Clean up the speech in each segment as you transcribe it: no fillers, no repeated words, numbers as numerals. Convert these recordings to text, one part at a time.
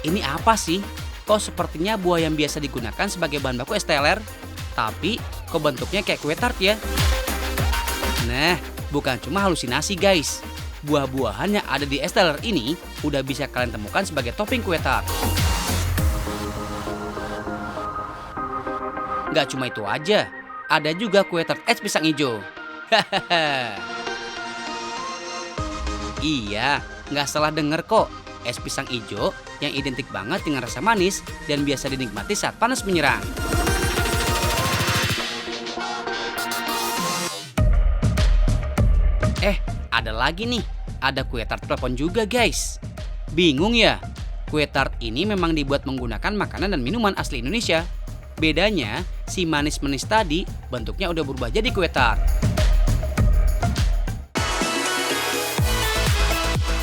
Ini apa sih? Kok sepertinya buah yang biasa digunakan sebagai bahan baku es teler, tapi kok bentuknya kayak kue tart ya? Nah, bukan cuma halusinasi guys. Buah-buahan yang ada di es teler ini udah bisa kalian temukan sebagai topping kue tart. Nggak cuma itu aja, ada juga kue tart es pisang hijau. Iya, nggak salah denger kok. Es pisang hijau yang identik banget dengan rasa manis dan biasa dinikmati saat panas menyerang. Ada lagi nih, ada kue tart klepon juga guys. Bingung ya? Kue tart ini memang dibuat menggunakan makanan dan minuman asli Indonesia. Bedanya, si manis-manis tadi bentuknya udah berubah jadi kue tart.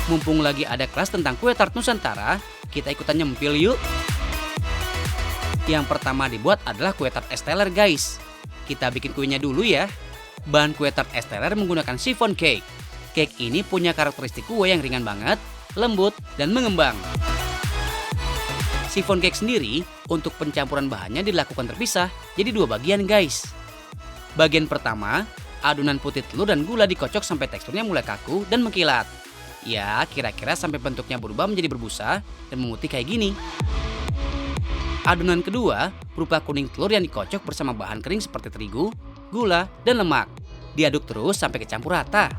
Mumpung lagi ada kelas tentang kue tart Nusantara, kita ikutan nyempil yuk. Yang pertama dibuat adalah kue tart es teler guys. Kita bikin kuenya dulu ya. Bahan kue tart es teler menggunakan chiffon cake. Cake ini punya karakteristik kue yang ringan banget, lembut, dan mengembang. Chiffon cake sendiri untuk pencampuran bahannya dilakukan terpisah jadi dua bagian guys. Bagian pertama, adonan putih telur dan gula dikocok sampai teksturnya mulai kaku dan mengkilat. Ya, kira-kira sampai bentuknya berubah menjadi berbusa dan memutih kayak gini. Adonan kedua berupa kuning telur yang dikocok bersama bahan kering seperti terigu, gula, dan lemak. Diaduk terus sampai kecampur rata.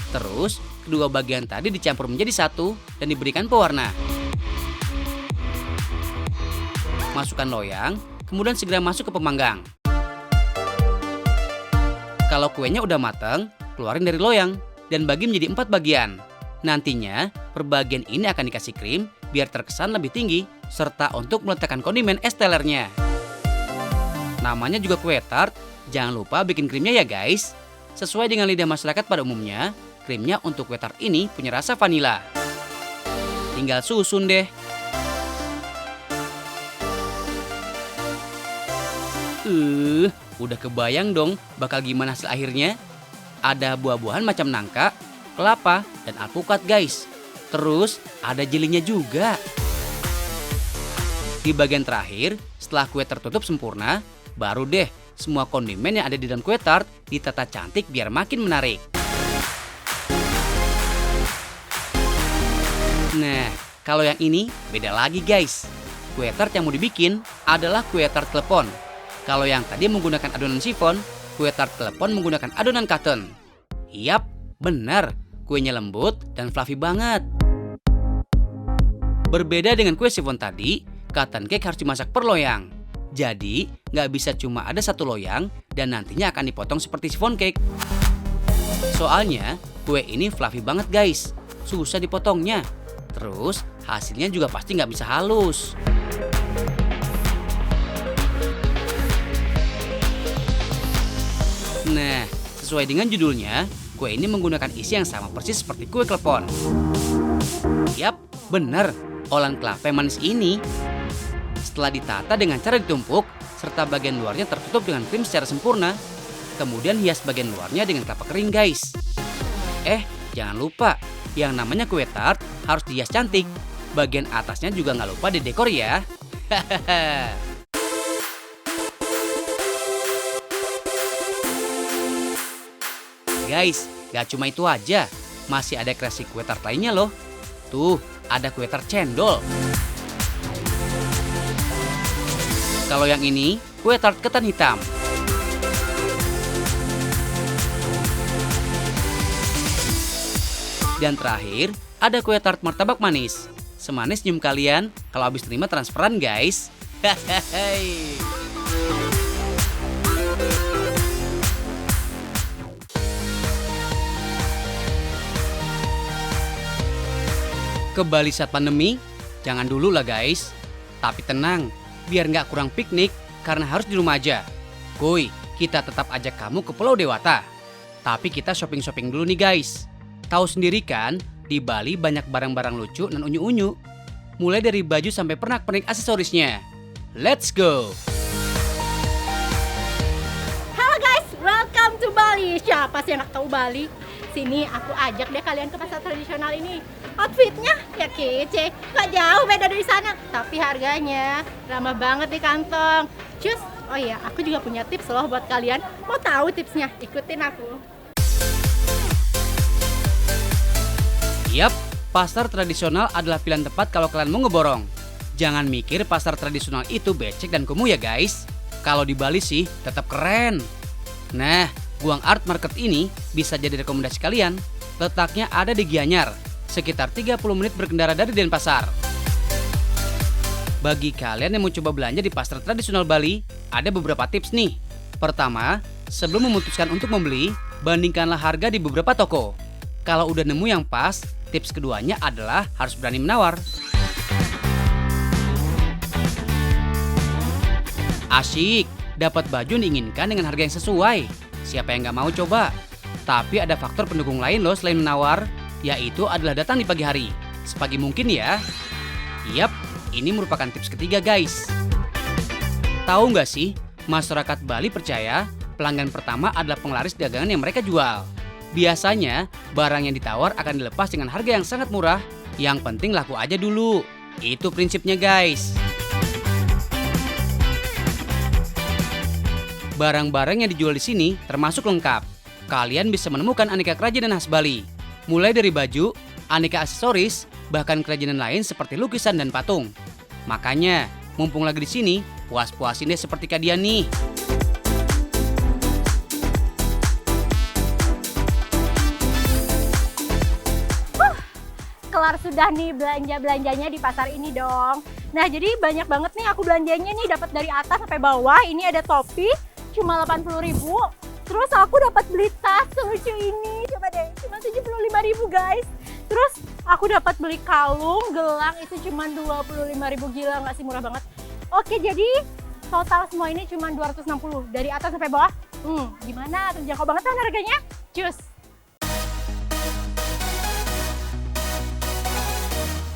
Terus, kedua bagian tadi dicampur menjadi satu dan diberikan pewarna. Masukkan loyang, kemudian segera masuk ke pemanggang. Kalau kuenya udah matang, keluarin dari loyang dan bagi menjadi 4 bagian. Nantinya, per bagian ini akan dikasih krim biar terkesan lebih tinggi, serta untuk meletakkan kondimen es telernya. Namanya juga kue tart, jangan lupa bikin krimnya ya guys. Sesuai dengan lidah masyarakat pada umumnya, krimnya untuk kue tart ini punya rasa vanila. Tinggal susun deh. Udah kebayang dong bakal gimana hasil akhirnya? Ada buah-buahan macam nangka, kelapa, dan alpukat guys. Terus ada jelinya juga. Di bagian terakhir, setelah kue tertutup sempurna, baru deh semua kondimen yang ada di dalam kue tart ditata cantik biar makin menarik. Nah, kalau yang ini beda lagi guys. Kue tart yang mau dibikin adalah kue tart klepon. Kalau yang tadi menggunakan adonan chiffon, kue tart klepon menggunakan adonan cotton. Yap, benar. Kuenya lembut dan fluffy banget. Berbeda dengan kue chiffon tadi, cotton cake harus dimasak per loyang. Jadi, nggak bisa cuma ada satu loyang dan nantinya akan dipotong seperti chiffon cake. Soalnya, kue ini fluffy banget guys. Susah dipotongnya. Terus, hasilnya juga pasti nggak bisa halus. Nah, sesuai dengan judulnya, kue ini menggunakan isi yang sama persis seperti kue klepon. Yap, bener, olahan kelapa yang manis ini. Setelah ditata dengan cara ditumpuk, serta bagian luarnya tertutup dengan krim secara sempurna, kemudian hias bagian luarnya dengan kelapa kering guys. Jangan lupa, yang namanya kue tart harus dihias cantik. Bagian atasnya juga nggak lupa didekor ya. Hahaha. Guys, gak cuma itu aja, masih ada kreasi kue tart lainnya loh. Tuh, ada kue tart cendol. Kalau yang ini, kue tart ketan hitam. Dan terakhir, ada kue tart martabak manis. Semanis nyium kalian kalau habis terima transferan guys. Hehehe. Ke Bali saat pandemi? Jangan dulu lah guys. Tapi tenang, biar nggak kurang piknik karena harus di rumah aja. Kuy, kita tetap ajak kamu ke Pulau Dewata. Tapi kita shopping-shopping dulu nih guys. Tahu sendiri kan, di Bali banyak barang-barang lucu dan unyu-unyu. Mulai dari baju sampai pernak-pernik aksesorisnya. Let's go! Halo guys, welcome to Bali. Siapa sih yang nggak tahu Bali? Sini aku ajak deh kalian ke pasar tradisional ini. Outfitnya ya kece, nggak jauh beda dari sana. Tapi harganya ramah banget di kantong. Cus, oh iya, aku juga punya tips loh buat kalian. Mau tahu tipsnya? Ikutin aku. Yap, pasar tradisional adalah pilihan tepat kalau kalian mau ngeborong. Jangan mikir pasar tradisional itu becek dan kumuh ya guys. Kalau di Bali sih tetap keren. Nah, Guang Art Market ini bisa jadi rekomendasi kalian. Letaknya ada di Gianyar, sekitar 30 menit berkendara dari Denpasar. Bagi kalian yang mau coba belanja di pasar tradisional Bali, ada beberapa tips nih. Pertama, sebelum memutuskan untuk membeli, bandingkanlah harga di beberapa toko. Kalau udah nemu yang pas, tips keduanya adalah harus berani menawar. Asyik, dapat baju yang diinginkan dengan harga yang sesuai. Siapa yang nggak mau coba? Tapi ada faktor pendukung lain loh selain menawar, yaitu adalah datang di pagi hari. Sepagi mungkin ya. Yap, ini merupakan tips ketiga guys. Tahu nggak sih, masyarakat Bali percaya pelanggan pertama adalah penglaris dagangan yang mereka jual. Biasanya, barang yang ditawar akan dilepas dengan harga yang sangat murah. Yang penting laku aja dulu. Itu prinsipnya guys. Barang-barang yang dijual di sini termasuk lengkap. Kalian bisa menemukan aneka kerajinan khas Bali. Mulai dari baju, aneka aksesoris, bahkan kerajinan lain seperti lukisan dan patung. Makanya, mumpung lagi di sini, puas-puasin deh seperti Kak Dian nih. Kelar sudah nih belanja-belanjanya di pasar ini dong. Nah, jadi banyak banget nih aku belanjanya nih, dapat dari atas sampai bawah. Ini ada topi cuma 80.000. Terus aku dapat beli tas selucu ini. Coba deh, cuma 75.000 guys. Terus aku dapat beli kalung, gelang itu cuma 25.000. Gila nggak sih, murah banget. Oke, jadi total semua ini cuma 260 dari atas sampai bawah. Gimana? Terjangkau banget kan harganya? Cus.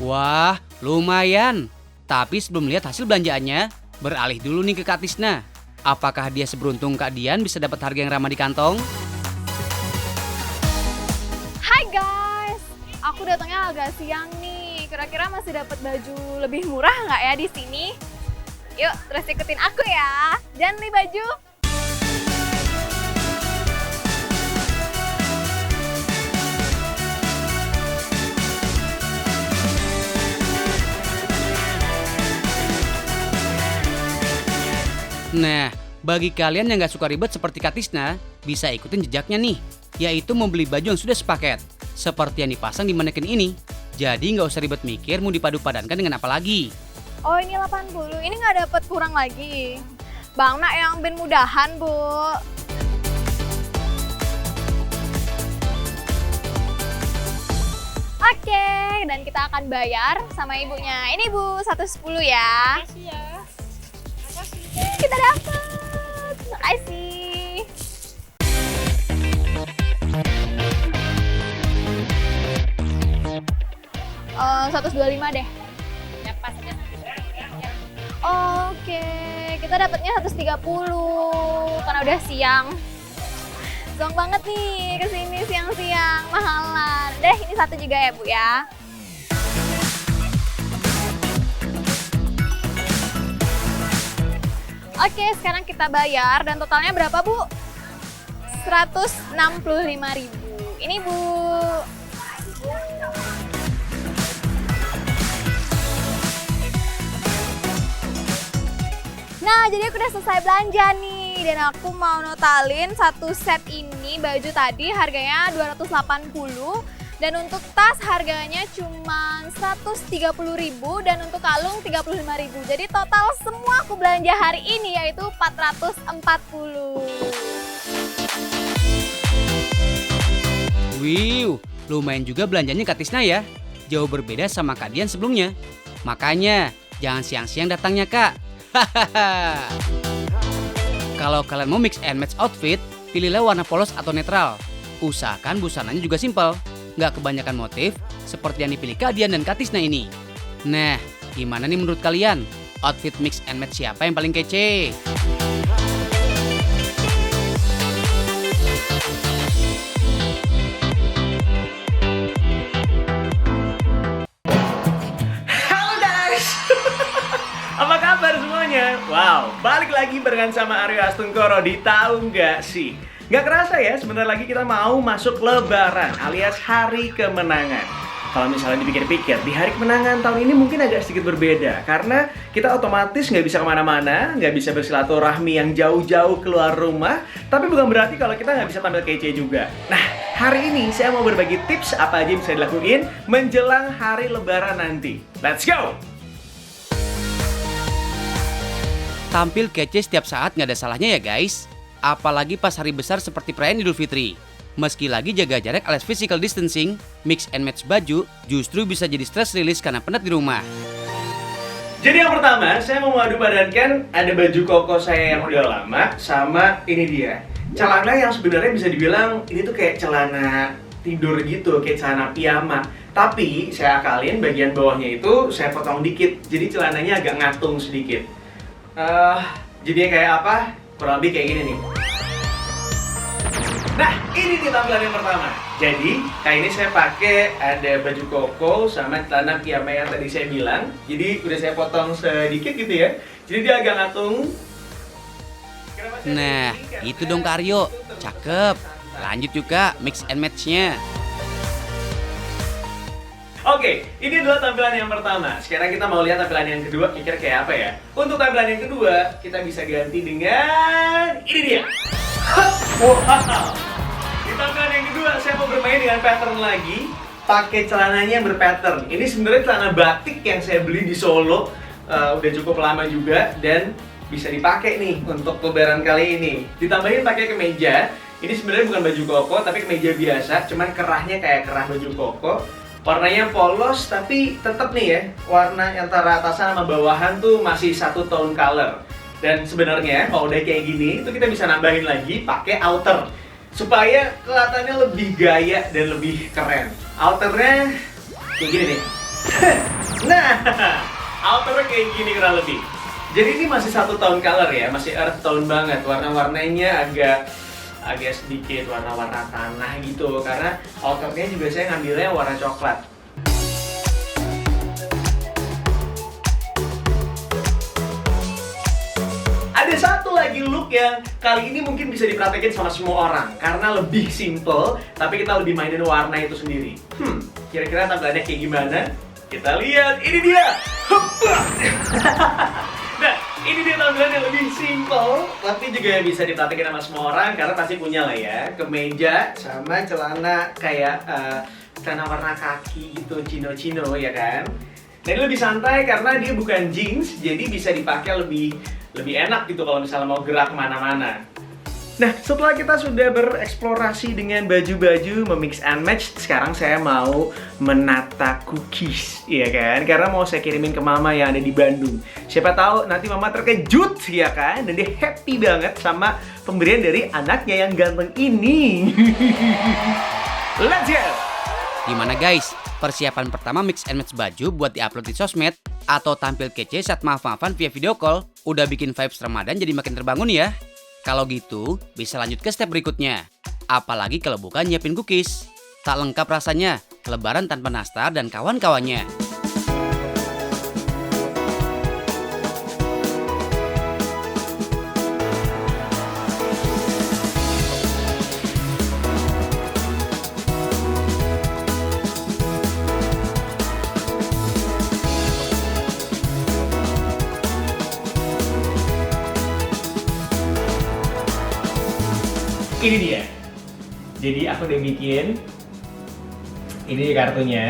Wah, lumayan. Tapi sebelum lihat hasil belanjaannya, beralih dulu nih ke Kak Tisna. Apakah dia seberuntung Kak Dian bisa dapat harga yang ramah di kantong? Hai guys, aku datangnya agak siang nih. Kira-kira masih dapat baju lebih murah nggak ya di sini? Yuk, terus ikutin aku ya. Jangan beli baju. Nah, bagi kalian yang gak suka ribet seperti Kak Tisna, bisa ikutin jejaknya nih, yaitu membeli baju yang sudah sepaket, seperti yang dipasang di manekin ini. Jadi nggak usah ribet mikir mau dipadu-padankan dengan apa lagi. Oh, ini 80, ini nggak dapat kurang lagi. Bang Nak yang ben mudahan, Bu. Oke, dan kita akan bayar sama ibunya. Ini Bu, 110 ya. Makasih ya. Kita dapat. Makasih. Oh, 125 deh. Ya pas aja. Oke, kita dapatnya 130 karena udah siang. Zong banget nih kesini siang-siang, mahalan. Deh, ini satu juga ya Bu ya. Oke, sekarang kita bayar dan totalnya berapa Bu? 165.000. Ini Bu. Nah, jadi aku udah selesai belanja nih dan aku mau notalin satu set ini baju tadi harganya 280 dan untuk tas harganya cuma 130.000 dan untuk kalung 35.000. Jadi total semua aku belanja hari ini yaitu 440. Wiw, lumayan juga belanjanya Kak Tisna ya. Jauh berbeda sama Kak Dian sebelumnya. Makanya, jangan siang-siang datangnya Kak. Hahaha. Kalau kalian mau mix and match outfit, pilihlah warna polos atau netral. Usahakan busananya juga simpel, nggak kebanyakan motif seperti yang dipilih Kak Dian dan Kak Tisna ini. Nah, gimana nih menurut kalian? Outfit mix and match siapa yang paling kece? balik lagi barengan sama Aryo Astungkoro di Tahu Nggak Sih. Nggak kerasa ya, sebentar lagi kita mau masuk Lebaran alias Hari Kemenangan. Kalau misalnya dipikir-pikir, di Hari Kemenangan tahun ini mungkin agak sedikit berbeda karena kita otomatis nggak bisa kemana-mana, nggak bisa bersilaturahmi yang jauh-jauh keluar rumah. Tapi bukan berarti kalau kita nggak bisa tampil kece juga. Nah, hari ini saya mau berbagi tips apa aja yang bisa dilakuin menjelang hari Lebaran nanti. Let's go! Tampil kece setiap saat nggak ada salahnya ya guys. Apalagi pas hari besar seperti perayaan Idul Fitri. Meski lagi jaga jarak alias physical distancing, mix and match baju justru bisa jadi stress release karena penat di rumah. Jadi yang pertama, saya mau mengadu padankan ada baju koko saya yang udah lama sama ini dia. Celana yang sebenarnya bisa dibilang ini tuh kayak celana tidur gitu, kayak celana piyama. Tapi saya akalin bagian bawahnya itu saya potong dikit, jadi celananya agak ngatung sedikit. Jadinya kayak apa? Kurang lebih kayak gini nih. Nah, ini nih tampilan yang pertama. Jadi, kayak ini saya pakai ada baju koko sama celana piyama yang tadi saya bilang. Jadi, udah saya potong sedikit gitu ya. Jadi dia agak ngatung. Nah, itu dong Kak Aryo. Cakep. Lanjut juga mix and match-nya. Oke, ini adalah tampilan yang pertama. Sekarang kita mau lihat tampilan yang kedua, kira-kira kayak apa ya. Untuk tampilan yang kedua, kita bisa ganti dengan ini dia. Wow. Di tampilan yang kedua, saya mau bermain dengan pattern lagi. Pakai celananya yang berpattern. Ini sebenarnya celana batik yang saya beli di Solo. Udah cukup lama juga dan bisa dipakai nih untuk Lebaran kali ini. Ditambahin pakai kemeja. Ini sebenarnya bukan baju koko, tapi kemeja biasa. Cuman kerahnya kayak kerah baju koko. Warnanya polos, tapi tetap nih ya, warna antara atasan sama bawahan tuh masih satu tone color. Dan sebenarnya kalau udah kayak gini, itu kita bisa nambahin lagi pakai outer supaya kelihatannya lebih gaya dan lebih keren. Outernya kayak gini nih. Nah, outernya kayak gini kurang lebih. Jadi ini masih satu tone color ya, masih earth tone banget. Warna-warnanya agak sedikit warna-warna tanah gitu, karena outernya juga saya ngambilnya warna coklat. Ada satu lagi look yang kali ini mungkin bisa dipraktekin sama semua orang karena lebih simple, tapi kita lebih mainin warna itu sendiri. Kira-kira tampilannya kayak gimana? Kita lihat, ini dia. Nah, ini dia tampilan yang lebih simple, tapi juga bisa dipraktekin sama semua orang karena pasti punya lah ya. Kemeja sama celana kayak celana warna kaki gitu, chino-chino ya kan. Dan ini lebih santai karena dia bukan jeans, jadi bisa dipakai lebih enak gitu kalau misalnya mau gerak kemana-mana. Nah, setelah kita sudah bereksplorasi dengan baju-baju, memix and match, sekarang saya mau menata cookies, ya kan? Karena mau saya kirimin ke mama yang ada di Bandung. Siapa tahu nanti mama terkejut, ya kan? Dan dia happy banget sama pemberian dari anaknya yang ganteng ini. Let's go! Gimana guys? Persiapan pertama mix and match baju buat diupload di sosmed atau tampil kece saat maaf-maafan via video call udah bikin vibes Ramadan jadi makin terbangun ya. Kalau gitu, bisa lanjut ke step berikutnya. Apalagi kalau bukan nyiapin cookies. Tak lengkap rasanya, Lebaran tanpa nastar dan kawan-kawannya. Ini dia. Jadi aku udah bikin. Ini dia kartunya.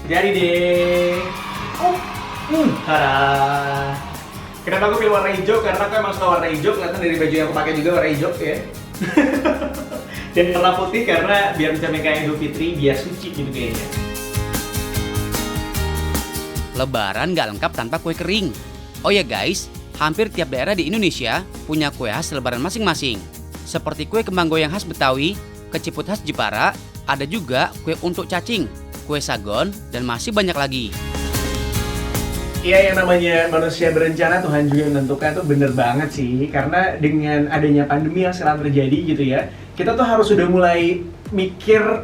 Jadi deh. Tada. Kenapa aku pilih warna hijau? Karena aku emang suka warna hijau. Kelihatan dari baju yang aku pakai juga warna hijau ya. Dan warna putih karena biar bisa kayak Idul Fitri, biar suci gitu kayaknya. Lebaran nggak lengkap tanpa kue kering. Oh ya guys, hampir tiap daerah di Indonesia punya kue khas Lebaran masing-masing. Seperti kue kembang goyang khas Betawi, keciput khas Jepara, ada juga kue untuk cacing, kue sagon, dan masih banyak lagi. Iya, yang namanya manusia berencana Tuhan juga menentukan tuh bener banget sih. Karena dengan adanya pandemi yang sekarang terjadi gitu ya, kita tuh harus sudah mulai mikir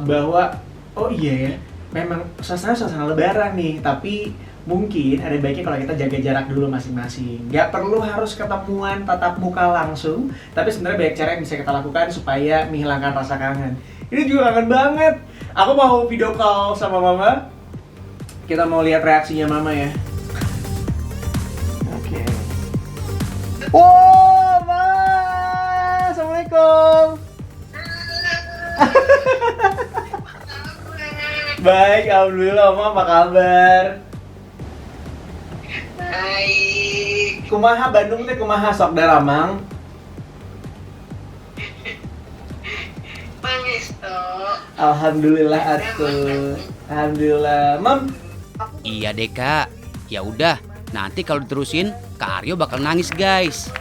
bahwa Oh iya ya, memang suasana lebaran nih, tapi mungkin ada baiknya kalau kita jaga jarak dulu masing-masing. Nggak perlu harus ketemuan tatap muka langsung, tapi sebenarnya banyak cara yang bisa kita lakukan supaya menghilangkan rasa kangen. Ini juga kangen banget. Aku mau video call sama mama. Kita mau lihat reaksinya mama ya. Oke. Wow, Ma! Assalamualaikum. Baik, alhamdulillah. Mama apa kabar? Baik. Kumaha Bandung teh kumaha sok daramang? Pangestu. Alhamdulillah atuh. Alhamdulillah. Mam, Iya deh kak. Ya udah, nanti kalau diterusin, Kak Aryo bakal nangis guys.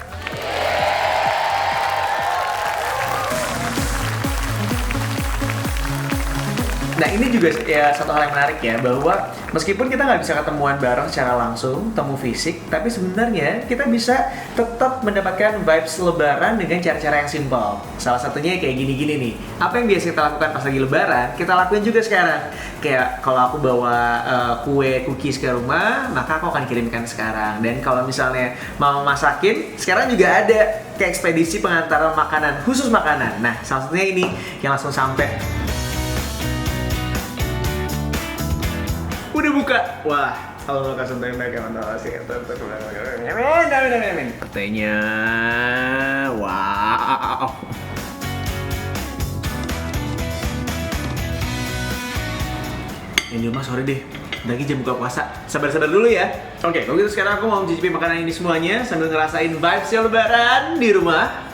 nah ini juga ya satu hal yang menarik ya, bahwa meskipun kita nggak bisa ketemuan bareng secara langsung, temu fisik, tapi sebenarnya kita bisa tetap mendapatkan vibes lebaran dengan cara-cara yang simpel. Salah satunya kayak gini-gini nih. Apa yang biasa kita lakukan pas lagi lebaran, kita lakuin juga sekarang. Kayak kalau aku bawa kue cookies ke rumah, maka aku akan kirimkan sekarang. Dan kalau misalnya mau masakin, sekarang juga ada kayak ekspedisi pengantaran makanan, khusus makanan. Nah, salah satunya ini yang langsung sampai. Udah buka. Wah, kalau kasih tembak yang mantap sih. Katanya. Wow. Yang di rumah sore deh. Lagi jam buka puasa. Sabar-sabar dulu ya. Oke, kalau gitu sekarang aku mau mencicipi makanan ini semuanya sambil ngerasain vibes yang lebaran di rumah.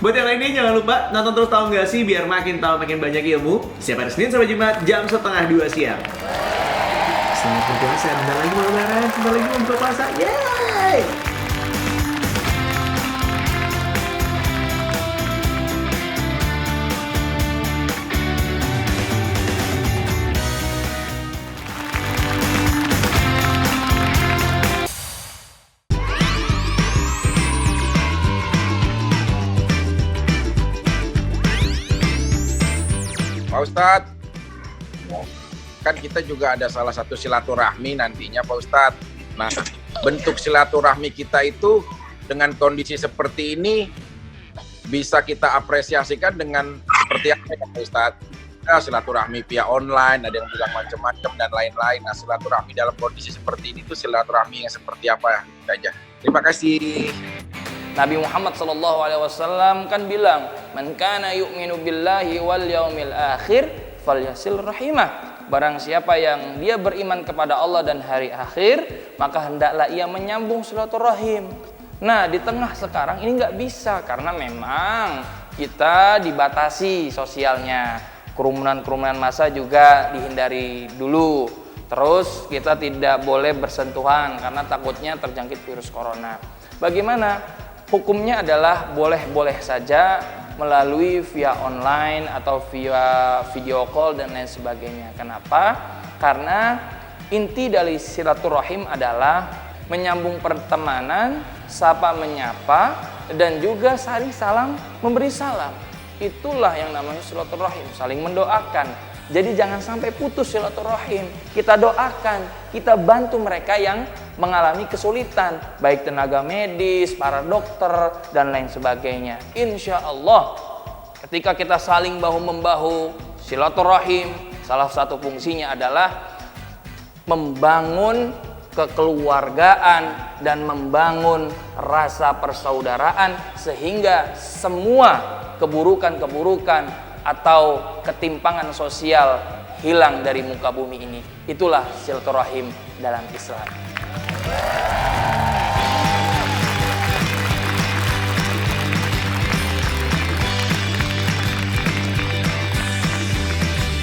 Buat yang lainnya jangan lupa nonton terus Tahu Nggak Sih biar makin tahu makin banyak ilmu. Setiap hari Senin sampai Jumat jam 1:30 siang. Selamat berpuasa, bentar lagi mau lebaran, bentar lagi mau buka puasa. Yeay! Pak Ustadz, kan kita juga ada salah satu silaturahmi nantinya Pak Ustadz. Nah, bentuk silaturahmi kita itu dengan kondisi seperti ini bisa kita apresiasikan dengan seperti apa ya Pak Ustadz? Nah, silaturahmi via online, ada yang bilang macam-macam dan lain-lain. Nah, silaturahmi dalam kondisi seperti ini tuh silaturahmi yang seperti apa? Itu aja. Terima kasih. Nabi Muhammad SAW kan bilang, "Man kana yu'minu billahi wal yaumil akhir falyasil rahimah." Barang siapa yang dia beriman kepada Allah dan hari akhir, maka hendaklah ia menyambung silaturahim. Nah, di tengah sekarang ini nggak bisa karena memang kita dibatasi sosialnya. Kerumunan-kerumunan massa juga dihindari dulu. Terus kita tidak boleh bersentuhan karena takutnya terjangkit virus corona. Bagaimana? Hukumnya adalah boleh-boleh saja melalui via online atau via video call dan lain sebagainya. Kenapa? Karena inti dari silaturahim adalah menyambung pertemanan, sapa menyapa, dan juga saling salam memberi salam. Itulah yang namanya silaturahim, saling mendoakan. Jadi jangan sampai putus silaturahim. Kita doakan, kita bantu mereka yang mengalami kesulitan, baik tenaga medis, para dokter, dan lain sebagainya. Insya Allah, ketika kita saling bahu-membahu, silaturahim, salah satu fungsinya adalah membangun kekeluargaan dan membangun rasa persaudaraan sehingga semua keburukan-keburukan atau ketimpangan sosial hilang dari muka bumi ini. Itulah silaturahim dalam Islam.